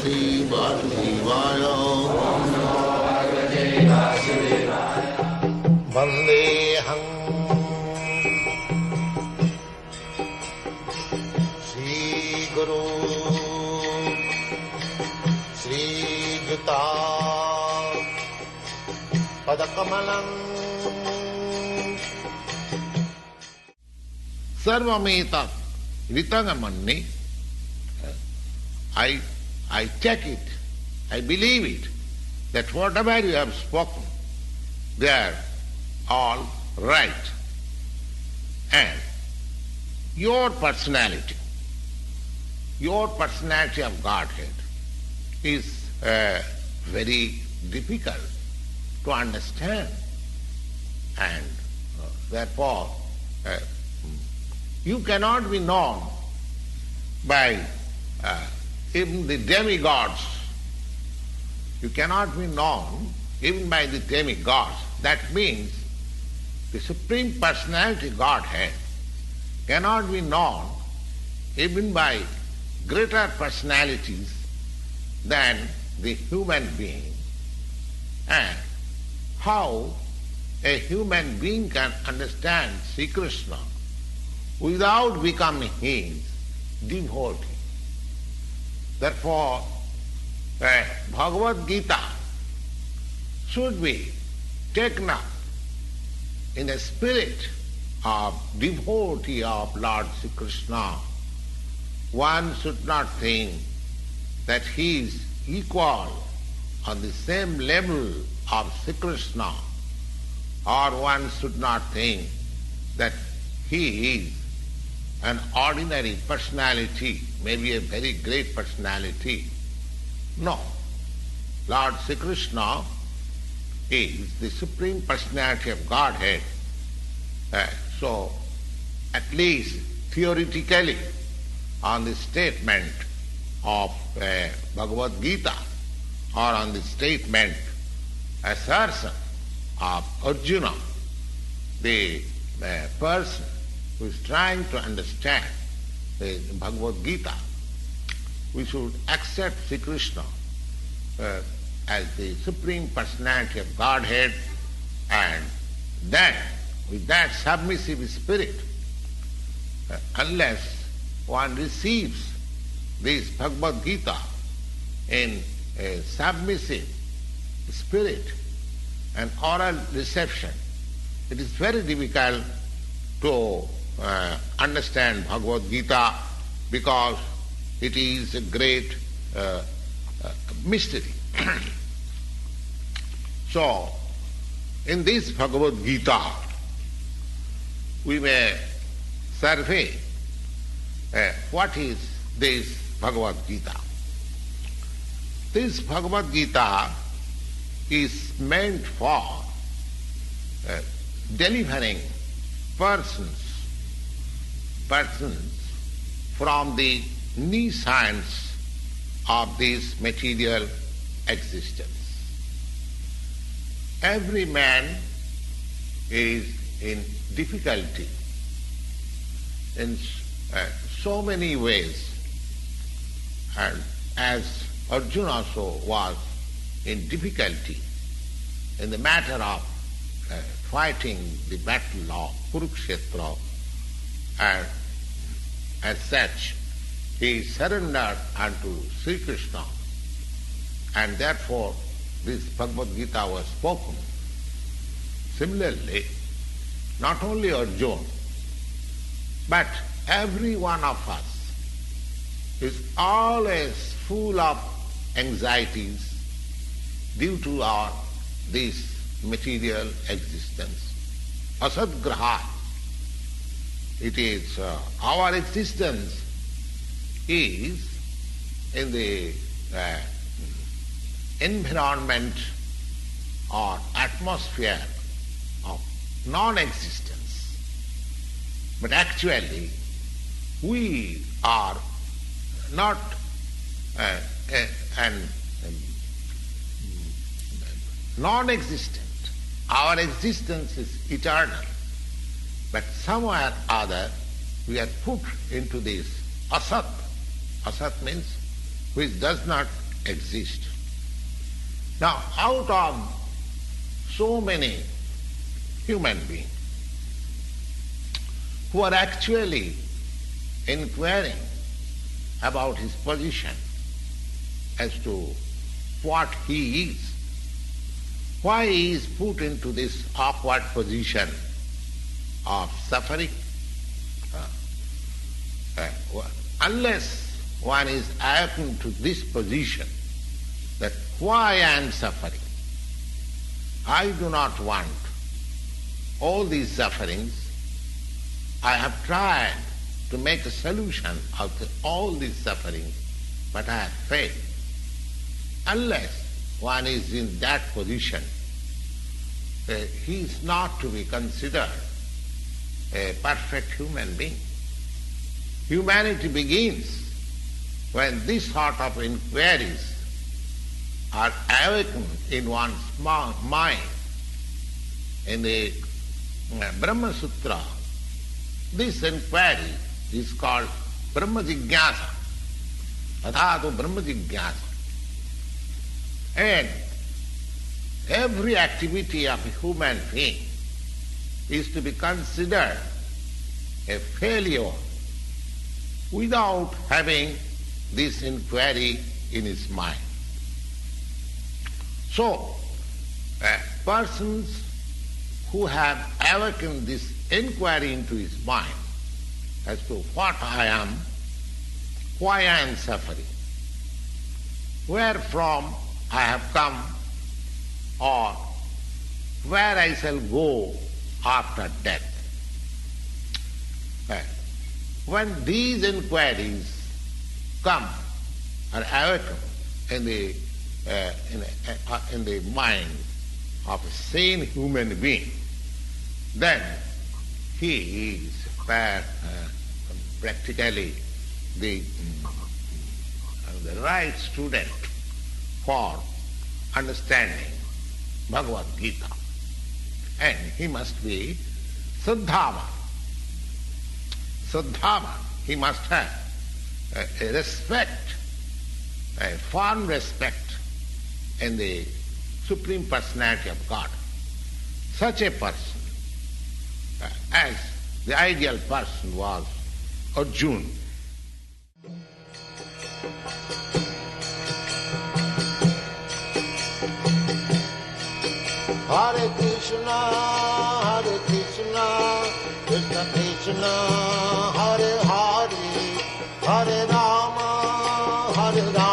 Bhagavate Vasudevaya. Vandeham Sri Guru Sri Juta Padakamalam Sarvameta Ritangamanni. I take it, I believe it, that whatever you have spoken, they are all right. And your personality of Godhead is very difficult to understand. And therefore, you cannot be known by even the demigods. You cannot be known even by the demigods. That means the Supreme Personality Godhead cannot be known even by greater personalities than the human being. And how a human being can understand Sri Krishna without becoming his devotee? Therefore, Bhagavad-gita should be taken up in the spirit of devotee of Lord Sri Krishna. One should not think that he is equal on the same level of Sri Krishna, or one should not think that he is an ordinary personality, maybe a very great personality. No. Lord Sri Krishna is the Supreme Personality of Godhead. So, at least theoretically, on the statement of Bhagavad-gita, or on the statement, assertion of Arjuna, the person who is trying to understand the Bhagavad-gita, we should accept Sri Krishna as the Supreme Personality of Godhead, and then with that submissive spirit, unless one receives this Bhagavad-gita in a submissive spirit, an oral reception, it is very difficult to understand Bhagavad-gita, because it is a great mystery. So, in this Bhagavad-gita, we may survey what is this Bhagavad-gita. This Bhagavad-gita is meant for delivering persons from the nescience of this material existence. Every man is in difficulty in so many ways, and as Arjuna also was in difficulty in the matter of fighting the battle of Kurukshetra, and as such he surrendered unto Sri Krishna, and therefore this Bhagavad-gita was spoken. Similarly, not only Arjuna, but every one of us is always full of anxieties due to this material existence. Asadgraha. It is our existence is in the environment or atmosphere of non-existence. But actually, we are not non-existent. Our existence is eternal. But somewhere or other, we are put into this asat. Asat means which does not exist. Now, out of so many human beings who are actually inquiring about his position as to what he is, why he is put into this awkward position of suffering. Unless one is awakened to this position, that why I am suffering, I do not want all these sufferings. I have tried to make a solution of all these sufferings, but I have failed. Unless one is in that position, he is not to be considered a perfect human being. Humanity begins when this sort of inquiries are awakened in one's mind. In the Brahma Sutra, this inquiry is called Brahma Jigyasa, Athato Brahma Jigyasa. And every activity of a human being is to be considered a failure without having this inquiry in his mind. So, persons who have awakened this inquiry into his mind as to what I am, why I am suffering, where from I have come, or where I shall go after death. When these inquiries come or awaken in the mind of a sane human being, then he is practically the right student for understanding Bhagavad-gita. And he must be Saddhavan. Saddhavan. He must have a respect, a firm respect in the Supreme Personality of God. Such a person, as the ideal person was Arjuna. Hare Krishna, Krishna Krishna, Hare Hare, Hare Rama, Hare Rama.